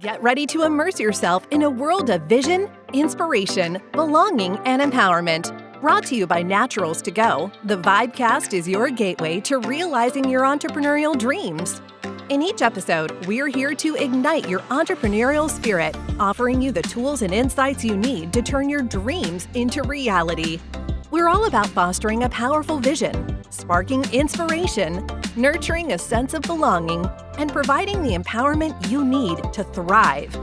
Get ready to immerse yourself in a world of vision, inspiration, belonging, and empowerment. Brought to you by Naturals to Go, the VIBECast is your gateway to realizing your entrepreneurial dreams. In each episode, we're here to ignite your entrepreneurial spirit, offering you the tools and insights you need to turn your dreams into reality. We're all about fostering a powerful vision, sparking inspiration, nurturing a sense of belonging, and providing the empowerment you need to thrive.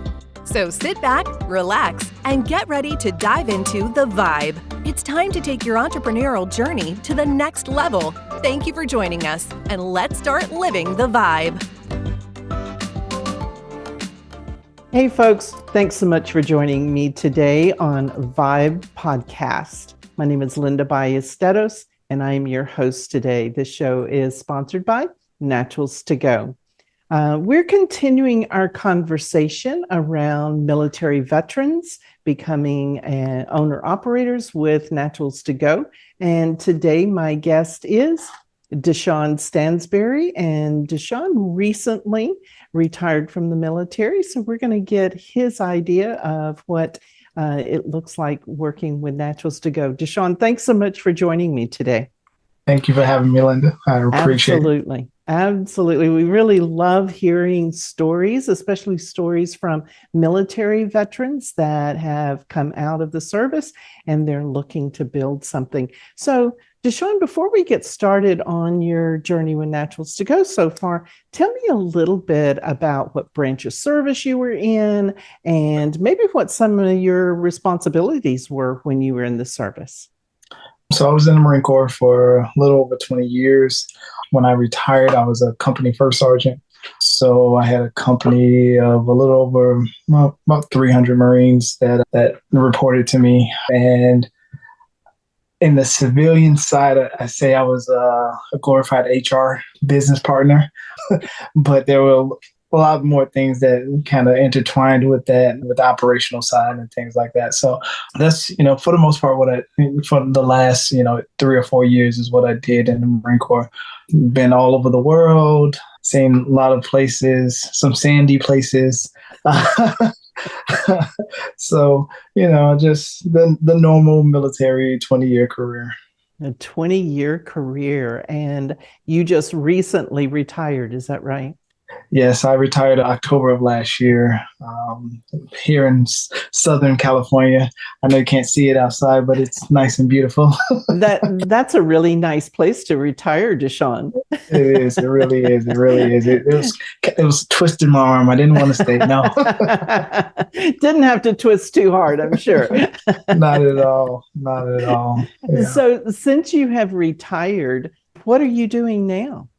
So sit back, relax, and get ready to dive into the vibe. It's time to take your entrepreneurial journey to the next level. Thank you for joining us, and let's start living the vibe. Hey folks, thanks so much for joining me today on Vibe Podcast. My name is Linda Ballesteros, and I am your host today. This show is sponsored by Naturals to Go. We're continuing our conversation around military veterans becoming owner-operators with Naturals to Go. And today my guest is Deshaun Stansberry, and Deshaun recently retired from the military. So we're going to get his idea of what it looks like working with Naturals to Go. Deshaun, thanks so much for joining me today. Thank you for having me, Linda. I appreciate it. Absolutely. We really love hearing stories, especially stories from military veterans that have come out of the service and they're looking to build something. So, Deshaun, before we get started on your journey with Naturals to Go so far, tell me a little bit about what branch of service you were in and maybe what some of your responsibilities were when you were in the service. So I was in the Marine Corps for a little over 20 years. When I retired, I was a company first sergeant. So I had a company of a little over about 300 Marines that reported to me. And in the civilian side, I say I was a glorified HR business partner, but there were a lot more things that kind of intertwined with that, with the operational side and things like that. So that's, for the most part, for the last, 3 or 4 years is what I did in the Marine Corps. Been all over the world, seen a lot of places, some sandy places. So, just the normal military 20-year career. A 20-year career. And you just recently retired, is that right? Yes, I retired in October of last year here in Southern California. I know you can't see it outside, but it's nice and beautiful. That's a really nice place to retire, Deshaun. It is. It really is. It really is. It was twisting my arm. I didn't want to stay. No. Didn't have to twist too hard, I'm sure. Not at all. Not at all. Yeah. So since you have retired, what are you doing now?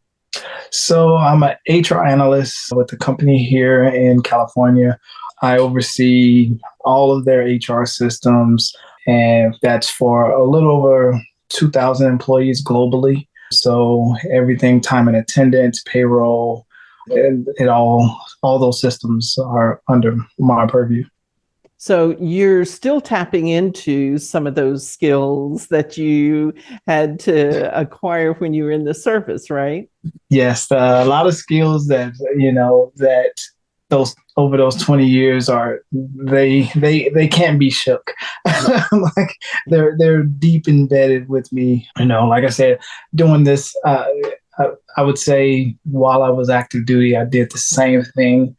So I'm an HR analyst with the company here in California. I oversee all of their HR systems, and that's for a little over 2,000 employees globally. So everything, time and attendance, payroll, all those systems are under my purview. So you're still tapping into some of those skills that you had to acquire when you were in the service, right? Yes, a lot of skills that those over those 20 years they can't be shook. Like they're deep embedded with me. Like I said, doing this, I would say while I was active duty, I did the same thing,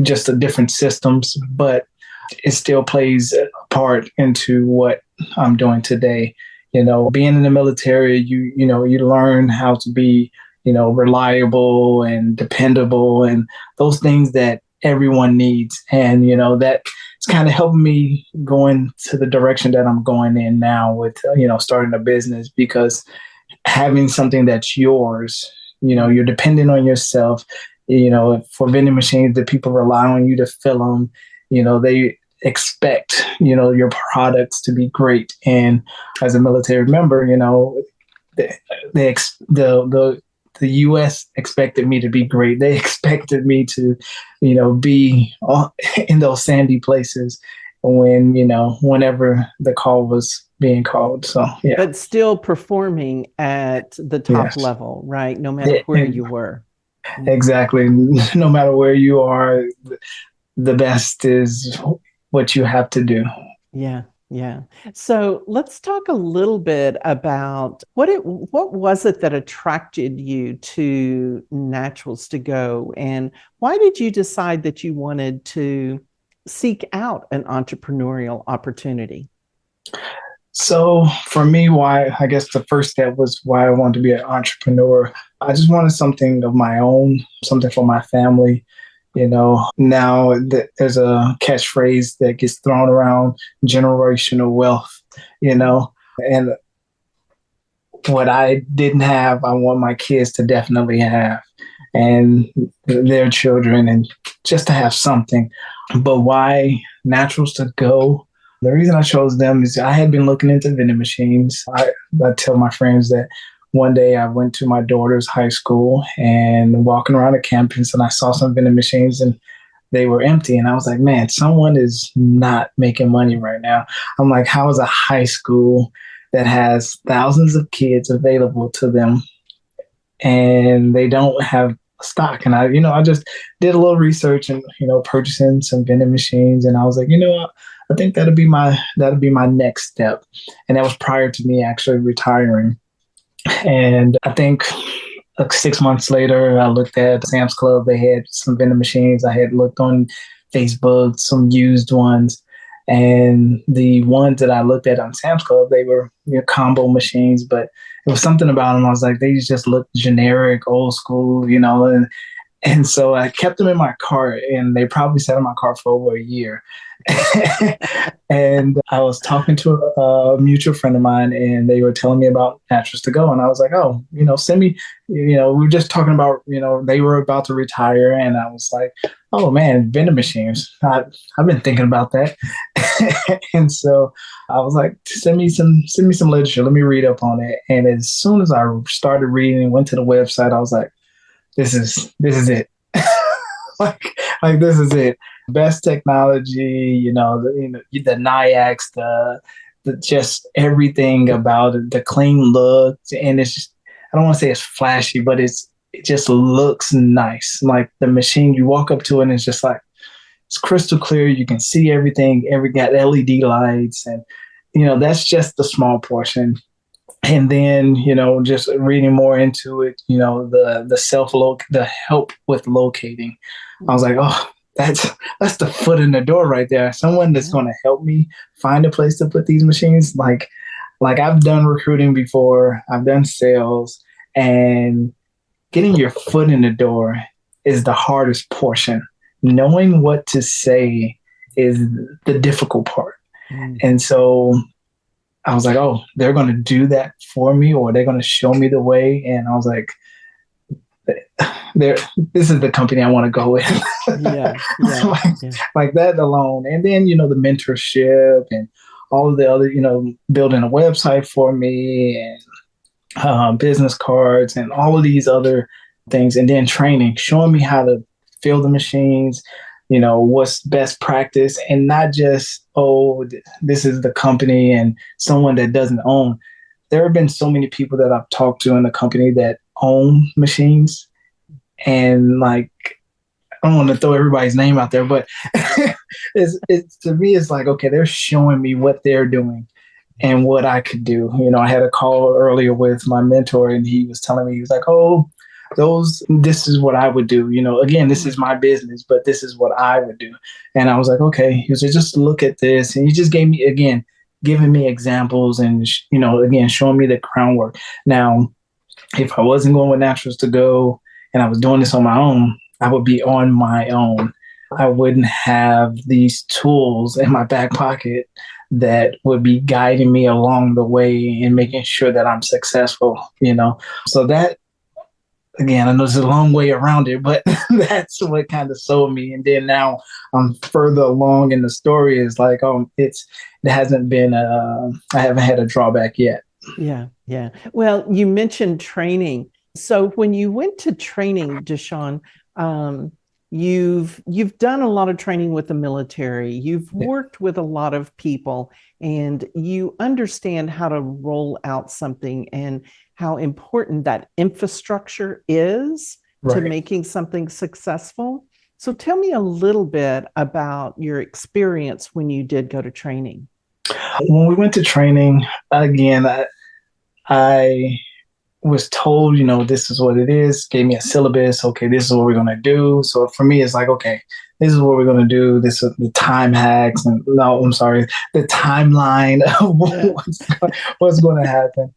just the different systems, but it still plays a part into what I'm doing today. Being in the military, you learn how to be, reliable and dependable and those things that everyone needs. And, that's kind of helping me going to the direction that I'm going in now with, starting a business, because having something that's yours, you're dependent on yourself, for vending machines that people rely on you to fill them. They expect, your products to be great. And as a military member, the U.S. expected me to be great. They expected me to, be in those sandy places whenever the call was being called. So, yeah. But still performing at the top level, right? No matter where you were. Exactly. No matter where you are, the best is what you have to do. Yeah, yeah. So let's talk a little bit about what was it that attracted you to Naturals to Go, and why did you decide that you wanted to seek out an entrepreneurial opportunity? So for me, why I guess the first step was why I wanted to be an entrepreneur. I just wanted something of my own, something for my family. Now there's a catchphrase that gets thrown around, generational wealth, and what I didn't have, I want my kids to definitely have, and their children, and just to have something. But why Naturals to Go? The reason I chose them is I had been looking into vending machines. I tell my friends that one day I went to my daughter's high school and walking around the campus, and I saw some vending machines and they were empty. And I was like, man, someone is not making money right now. I'm like, how is a high school that has thousands of kids available to them and they don't have stock? And I just did a little research and, purchasing some vending machines. And I was like, I think that'd be my next step. And that was prior to me actually retiring. And I think like 6 months later, I looked at Sam's Club. They had some vending machines. I had looked on Facebook, some used ones. And the ones that I looked at on Sam's Club, they were combo machines, but it was something about them. I was like, they just looked generic, old school, and so I kept them in my cart, and they probably sat in my cart for over a year. And I was talking to a mutual friend of mine, and they were telling me about Naturals to Go. And I was like, oh, send me, we were just talking about, they were about to retire. And I was like, oh man, vending machines. I've been thinking about that. And so I was like, send me some literature. Let me read up on it. And as soon as I started reading and went to the website, I was like, this is it. like this is it. Best technology, the NIACs, the just everything about it, the clean look, and it's just, I don't want to say it's flashy, but it just looks nice. Like the machine, you walk up to it and it's just like, it's crystal clear. You can see everything. Got LED lights, and that's just the small portion. And then, just reading more into it, the help with locating. I was like, oh, that's the foot in the door right there. Someone that's going to help me find a place to put these machines. Like I've done recruiting before, I've done sales, and getting your foot in the door is the hardest portion. Knowing what to say is the difficult part. And so I was like, oh, they're going to do that for me, or they're going to show me the way. And I was like, this is the company I want to go with. Like that alone. And then, the mentorship and all of the other, building a website for me, and business cards and all of these other things. And then training, showing me how to fill the machines, what's best practice, and not just, oh, this is the company and someone that doesn't own. There have been so many people that I've talked to in the company that own machines. And like, I don't want to throw everybody's name out there, but it's to me, it's like, okay, they're showing me what they're doing and what I could do. I had a call earlier with my mentor, and he was telling me, he was like, oh, this is what I would do. Again, this is my business, but this is what I would do. And I was like, okay. He was like, just look at this. And he just gave me, again, giving me examples and, again, showing me the groundwork. Now, if I wasn't going with Naturals to Go and I was doing this on my own, I would be on my own. I wouldn't have these tools in my back pocket that would be guiding me along the way and making sure that I'm successful, So that, again, I know there's a long way around it, but that's what kind of sold me. And then now I'm further along in the story, is like, it hasn't been, I haven't had a drawback yet. Yeah. Yeah. Well, you mentioned training. So when you went to training, Deshaun, you've done a lot of training with the military. You've worked with a lot of people, and you understand how to roll out something and how important that infrastructure is to making something successful. So tell me a little bit about your experience when you did go to training. When we went to training, again, I was told, this is what it is, gave me a syllabus. Okay, this is what we're going to do. So for me, it's like, okay, this is what we're going to do. This is the time hacks and the timeline of what's going to happen.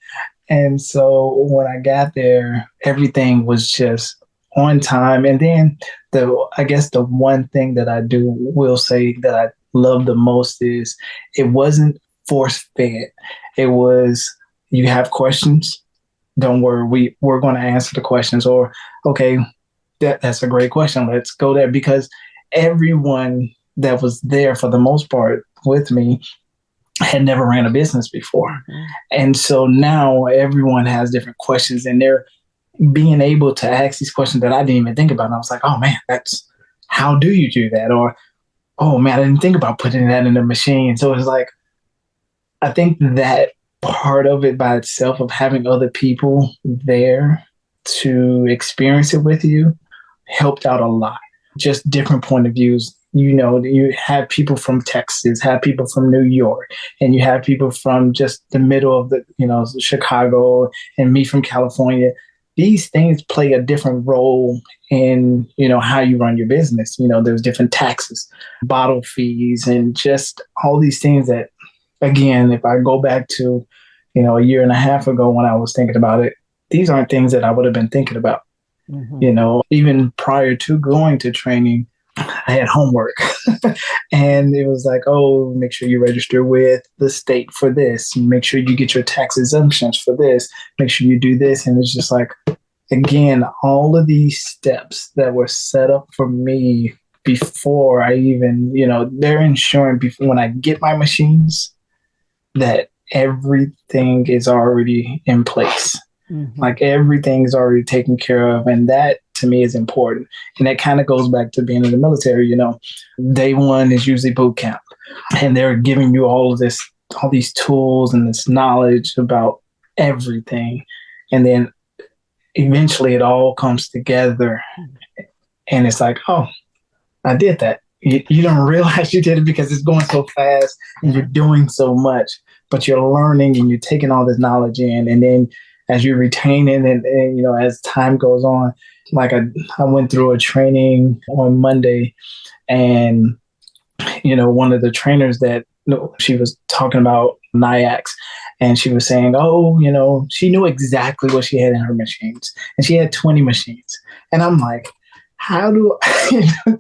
And so when I got there, everything was just on time. And then I guess the one thing that I will say that I love the most is it wasn't force fed. It was, you have questions, don't worry, we're going to answer the questions. Or, okay, that's a great question, let's go there. Because everyone that was there for the most part with me had never ran a business before. Mm-hmm. And so now everyone has different questions, and they're being able to ask these questions that I didn't even think about. And I was like, oh man, how do you do that? Or, oh man, I didn't think about putting that in the machine. So it's like, I think that part of it by itself, of having other people there to experience it with you, helped out a lot. Just different point of views. You have people from Texas, have people from New York, and you have people from just the middle of Chicago, and me from California. These things play a different role in, how you run your business. There's different taxes, bottle fees, and just all these things that, again, if I go back to, a year and a half ago when I was thinking about it, these aren't things that I would have been thinking about. Mm-hmm. Even prior to going to training, I had homework and it was like, oh, make sure you register with the state for this. Make sure you get your tax exemptions for this. Make sure you do this. And it's just like, again, all of these steps that were set up for me before I even, they're ensuring before when I get my machines that everything is already in place. Mm-hmm. Like everything is already taken care of. And that to me is important. And that kind of goes back to being in the military. Day one is usually boot camp, and they're giving you all these tools and this knowledge about everything. And then eventually it all comes together and it's like, oh, I did that. You don't realize you did it because it's going so fast and you're doing so much, but you're learning and you're taking all this knowledge in. And then as you retain it and as time goes on, like I went through a training on Monday, and, one of the trainers that she was talking about NIAX, and she was saying, oh, she knew exactly what she had in her machines, and she had 20 machines. And I'm like, how do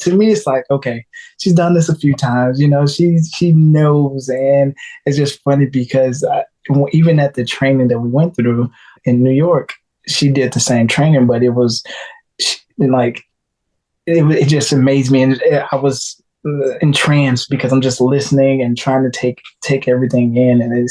to me, it's like, okay, she's done this a few times, she knows. And it's just funny because even at the training that we went through in New York, she did the same training, but it was like, it just amazed me. And I was entranced because I'm just listening and trying to take everything in. And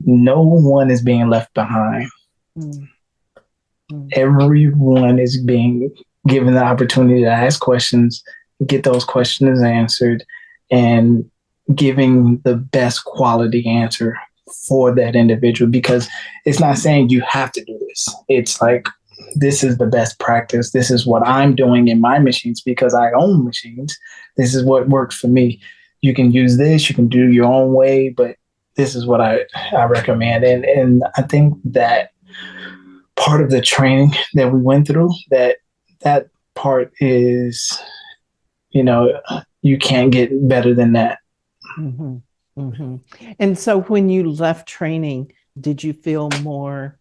no one is being left behind. Mm-hmm. Everyone is being given the opportunity to ask questions, get those questions answered, and giving the best quality answer for that individual. Because it's not saying you have to do this. It's like, this is the best practice. This is what I'm doing in my machines because I own machines. This is what works for me. You can use this, you can do your own way, but this is what I recommend. And I think that part of the training that we went through, that part is, you can't get better than that. Mm-hmm. Mm-hmm. And so when you left training, did you feel more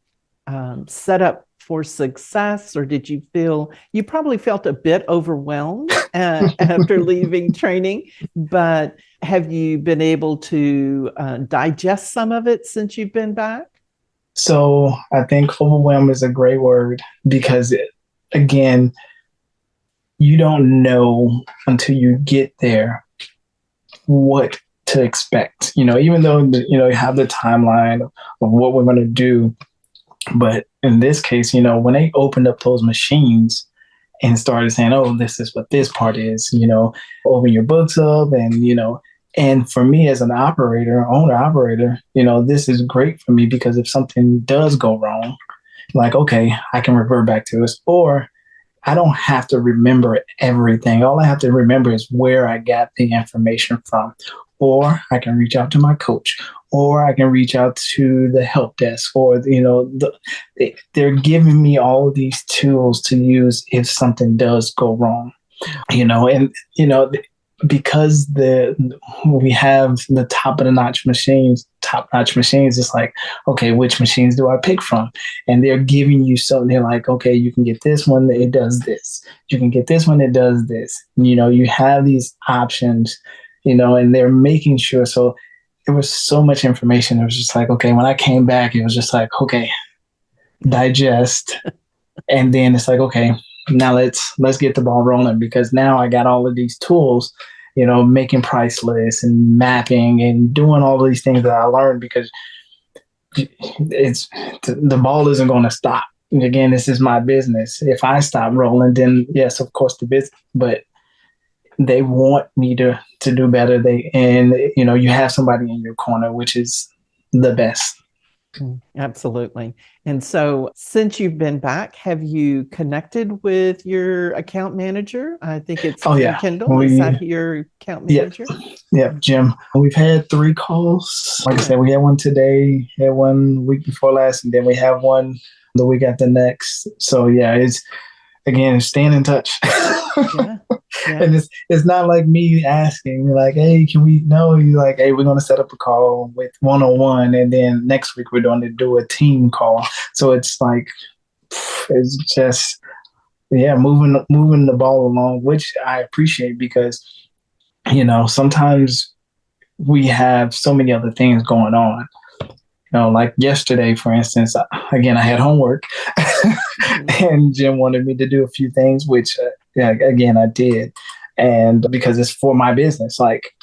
set up for success, or did you probably felt a bit overwhelmed after leaving training, but have you been able to digest some of it since you've been back? So I think overwhelmed is a great word, because again, you don't know until you get there what to expect, even though, you have the timeline of what we're going to do. But in this case, when they opened up those machines and started saying, oh, this is what this part is, open your books up and for me as an owner operator, this is great for me because if something does go wrong, like, okay, I can revert back to this. Or I don't have to remember everything. All I have to remember is where I got the information from. Or I can reach out to my coach, or I can reach out to the help desk, or, they're giving me all of these tools to use if something does go wrong, because we have the top notch machines, it's like, okay, which machines do I pick from? And they're giving you something. They're like, okay, you can get this one, it does this. You can get this one, it does this. You have these options, and they're making sure. So it was so much information. It was just like, okay, when I came back, it was just like, okay, digest. And then it's like, okay, now let's get the ball rolling, because now I got all of these tools, making price lists and mapping and doing all of these things that I learned, because the ball isn't going to stop. And again, this is my business. If I stop rolling, then yes, of course, the business, but they want me to do better. You have somebody in your corner, which is the best. Absolutely. And so since you've been back, have you connected with your account manager? I think it's Kendall. Is that your account manager? Yeah, Jim. We've had 3 calls. Like I said, we had one today, had one week before last, and then we have one the week after next. So it's staying in touch. Yeah. And it's not like me asking, like, hey, can we know? You like, hey, we're going to set up a call with 101, and then next week we're going to do a team call. So it's like, it's just, moving the ball along, which I appreciate, because, sometimes we have so many other things going on. Like yesterday, for instance, again, I had homework and Jim wanted me to do a few things, which, again, I did. And because it's for my business, like,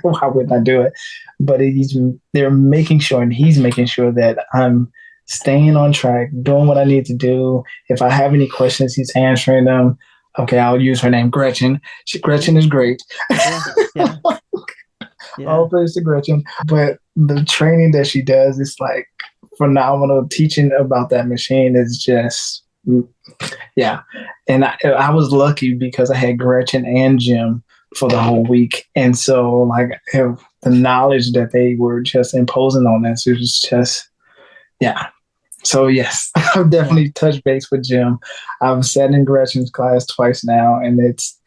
why wouldn't I do it? But they're making sure, and he's making sure that I'm staying on track, doing what I need to do. If I have any questions, he's answering them. Okay, I'll use her name, Gretchen. Gretchen is great. Yeah. All praise to Gretchen. But the training that she does is like phenomenal. Teaching about that machine is just, And I was lucky because I had Gretchen and Jim for the whole week. And so, like, the knowledge that they were just imposing on us, it was just, So, yes, I've definitely touched base with Jim. I've sat in Gretchen's class twice now, and it's...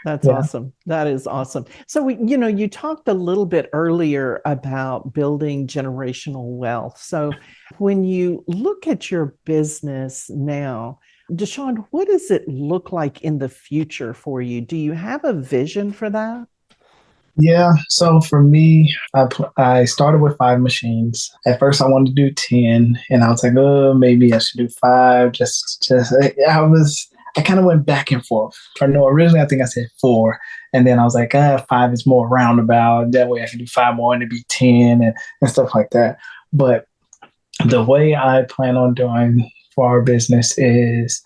That's awesome. That is awesome. So, you talked a little bit earlier about building generational wealth. So when you look at your business now, Deshaun, what does it look like in the future for you? Do you have a vision for that? Yeah. So for me, I started with 5 machines. At first I wanted to do 10, and I was like, oh, maybe I should do 5. I kind of went back and forth. Originally I think I said 4, and then I was like, 5 is more roundabout. That way I can do 5 more and it'd be 10 and stuff like that. But the way I plan on doing for our business is,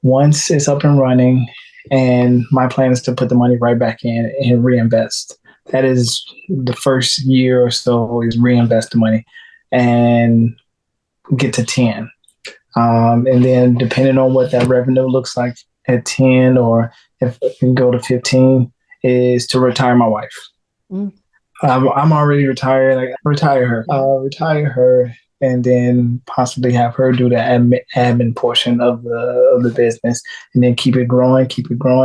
once it's up and running, and my plan is to put the money right back in and reinvest. That is the first year or so, is reinvest the money and get to 10. And then depending on what that revenue looks like at 10, or if it can go to 15, is to retire my wife. I'm already retired. I retire her, and then possibly have her do the admin portion of the business, and then keep it growing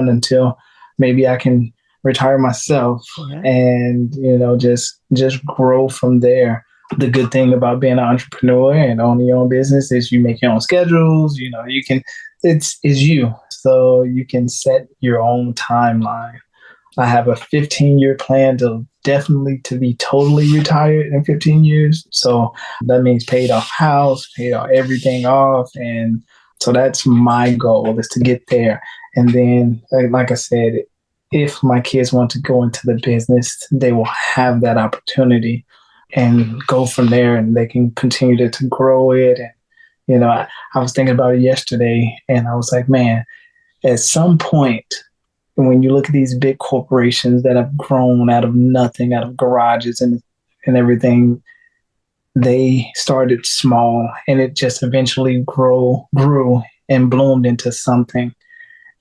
until maybe I can retire myself, and just grow from there. The good thing about being an entrepreneur and owning your own business is you make your own schedules. It's you, so you can set your own timeline. I have a 15-year plan to be totally retired in 15 years. So that means paid off house, paid off everything off. And so that's my goal, is to get there. And then, like I said, if my kids want to go into the business, they will have that opportunity and go from there, and they can continue to grow it. And, I was thinking about it yesterday, and I was like, man, at some point, when you look at these big corporations that have grown out of nothing, out of garages and everything, they started small, and it just eventually grew and bloomed into something.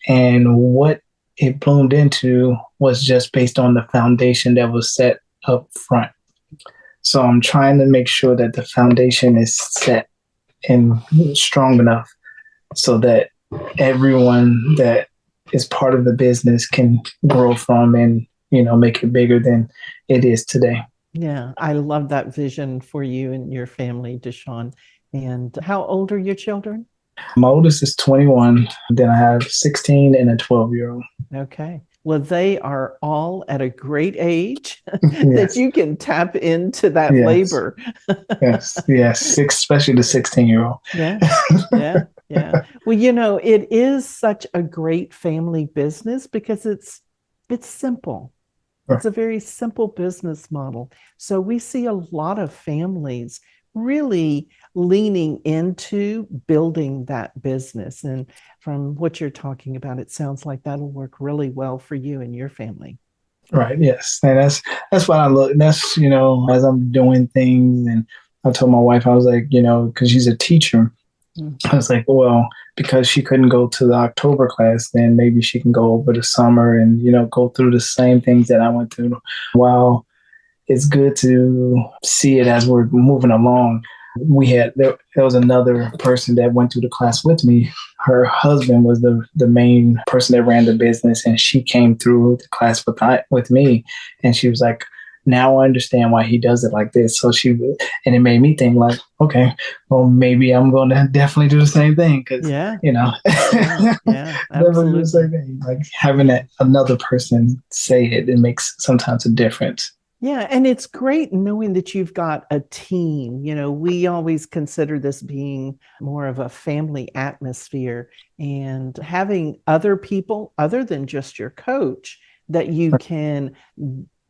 And what it bloomed into was just based on the foundation that was set up front. So I'm trying to make sure that the foundation is set and strong enough so that everyone that is part of the business can grow from and, make it bigger than it is today. Yeah, I love that vision for you and your family, Deshaun. And how old are your children? My oldest is 21. Then I have 16 and a 12-year-old. Okay. Well, they are all at a great age that you can tap into that labor. yes, especially the 16-year-old. Yeah. Well, it is such a great family business because it's simple. It's a very simple business model. So we see a lot of families really leaning into building that business. And from what you're talking about, it sounds like that'll work really well for you and your family. Right. Yes. And that's what I look. That's, as I'm doing things, and I told my wife, I was like, because she's a teacher, I was like, well, because she couldn't go to the October class, then maybe she can go over the summer and, go through the same things that I went through. While it's good to see it as we're moving along, there was another person that went through the class with me. Her husband was the main person that ran the business, and she came through the class with me, and she was like, now I understand why he does it like this. So and it made me think like, okay, well, maybe I'm going to definitely do the same thing. Cause absolutely. Do the same thing. Like having another person say it makes sometimes a difference. Yeah. And it's great knowing that you've got a team. We always consider this being more of a family atmosphere, and having other people other than just your coach that you can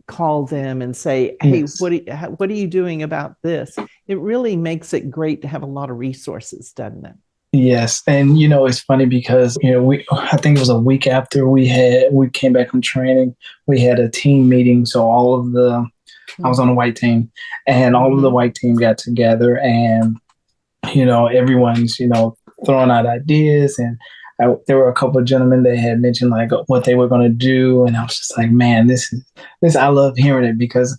call them and say, hey, what are you doing about this? It really makes it great to have a lot of resources, doesn't it? Yes. And, it's funny because, I think it was a week after we came back from training, we had a team meeting. So I was on a white team, and all of the white team got together, and, everyone's, throwing out ideas. And there were a couple of gentlemen that had mentioned like what they were going to do. And I was just like, man, this, I love hearing it, because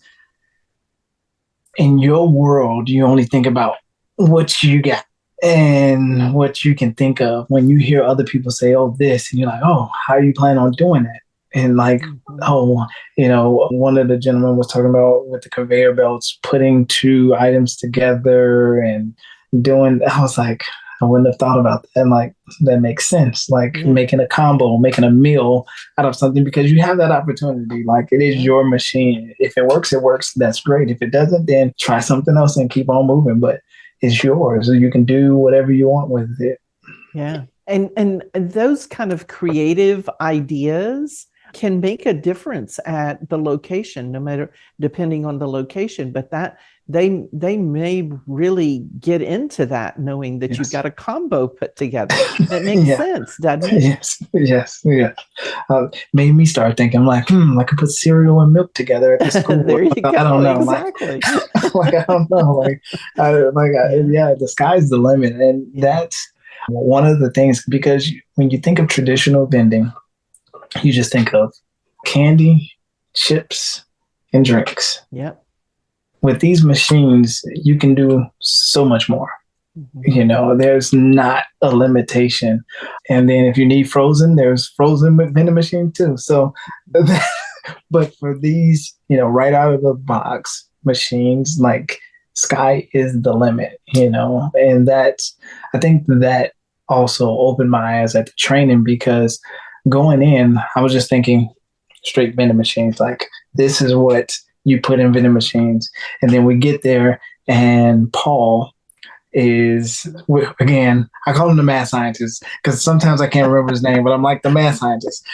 in your world, you only think about what you got and what you can think of when you hear other people say, oh, this, and you're like, oh, how are you planning on doing that? And like, one of the gentlemen was talking about with the conveyor belts, putting two items together and doing, I was like, I wouldn't have thought about that. And like, that makes sense. Like making a combo, making a meal out of something, because you have that opportunity. Like it is your machine. If it works, it works. That's great. If it doesn't, then try something else and keep on moving. But it's yours. So you can do whatever you want with it. Yeah. And those kind of creative ideas can make a difference at the location, depending on the location. But that they may really get into that, knowing that you've got a combo put together. That makes sense, doesn't it? Yes. Made me start thinking, I'm like, I could put cereal and milk together at the school. There you go. I don't know. Exactly. I don't know. The sky's the limit. And that's one of the things, because when you think of traditional vending, you just think of candy, chips, and drinks. Yep. With these machines, you can do so much more. There's not a limitation. And then if you need frozen, there's frozen vending machine too. So, but for these, right out of the box machines, like sky is the limit, and I think that also opened my eyes at the training, because going in, I was just thinking straight vending machines. Like, this is what you put in vending machines. And then we get there, and Paul is, again, I call him the math scientist, because sometimes I can't remember his name, but I'm like the math scientist.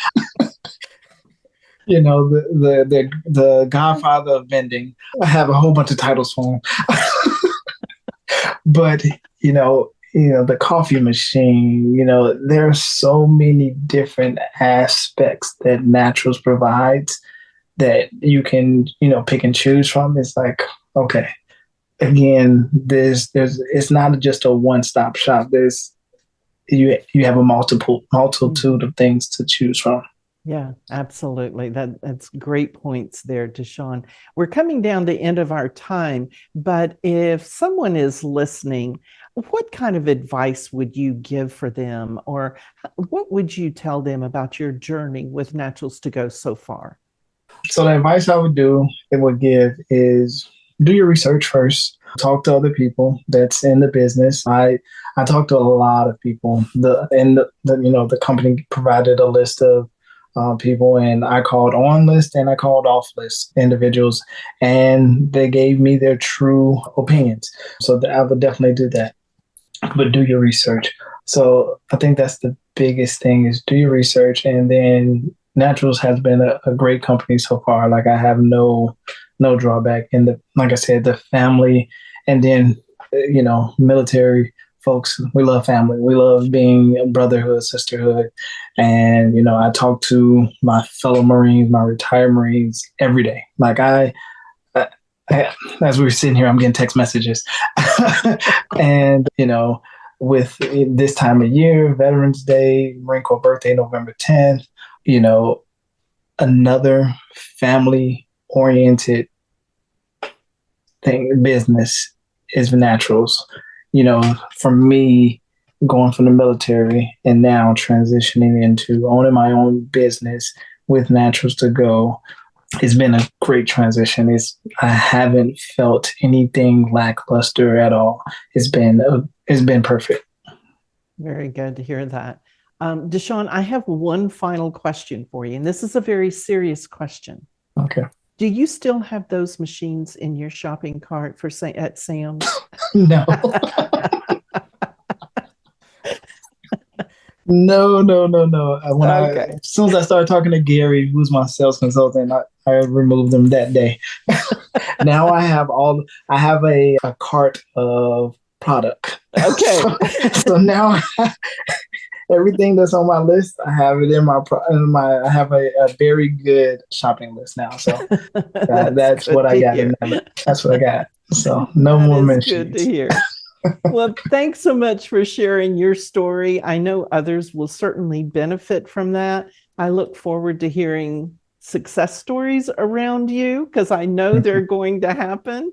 The godfather of vending. I have a whole bunch of titles for him. But, the coffee machine, there are so many different aspects that Naturals provides that you can, pick and choose from. It's like, okay, again, it's not just a one-stop shop. you have a multitude of things to choose from. Yeah, absolutely. That's great points there, Deshaun. We're coming down the end of our time, but if someone is listening, what kind of advice would you give for them, or what would you tell them about your journey with Naturals to Go so far? So the advice I would give is do your research first. Talk to other people that's in the business. I talked to a lot of people. The company provided a list of people, and I called on list and I called off list individuals, and they gave me their true opinions. So I would definitely do that. But do your research. So I think that's the biggest thing, is do your research. And then Naturals has been a great company so far. Like, I have no drawback. And like I said, the family, and then, military folks, we love family. We love being a brotherhood, sisterhood. And, I talk to my fellow Marines, my retired Marines every day. Like, as we were sitting here, I'm getting text messages. And, with this time of year, Veterans Day, Marine Corps birthday, November 10th, another family-oriented business is Naturals. For me, going from the military and now transitioning into owning my own business with Naturals to Go, it's been a great transition. I haven't felt anything lackluster at all. It's been perfect. Very good to hear that. Deshaun, I have one final question for you, and this is a very serious question. Okay. Do you still have those machines in your shopping cart at Sam's? No. No. As soon as I started talking to Gary, who's my sales consultant, I removed them that day. Now I have a cart of product. Okay. So now everything that's on my list, I have it I have a very good shopping list now. So that's what I got. That's what I got. So no more mentions. Good to hear. Well, thanks so much for sharing your story. I know others will certainly benefit from that. I look forward to hearing success stories around you, because I know they're going to happen.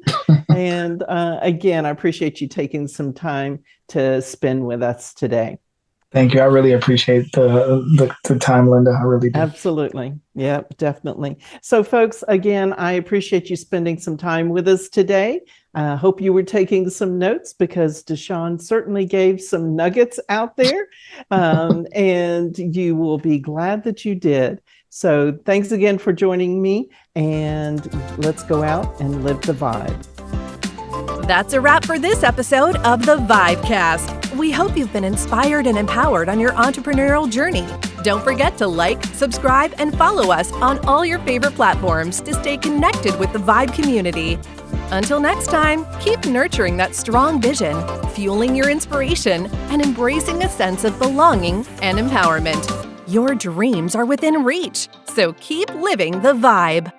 And again, I appreciate you taking some time to spend with us today. Thank you. I really appreciate the time, Linda. I really do. Absolutely. Yep, definitely. So folks, again, I appreciate you spending some time with us today. I hope you were taking some notes, because Deshaun certainly gave some nuggets out there, and you will be glad that you did. So thanks again for joining me, and let's go out and live the vibe. That's a wrap for this episode of the VIBECast. We hope you've been inspired and empowered on your entrepreneurial journey. Don't forget to like, subscribe, and follow us on all your favorite platforms to stay connected with the Vibe community. Until next time, keep nurturing that strong vision, fueling your inspiration, and embracing a sense of belonging and empowerment. Your dreams are within reach, so keep living the vibe.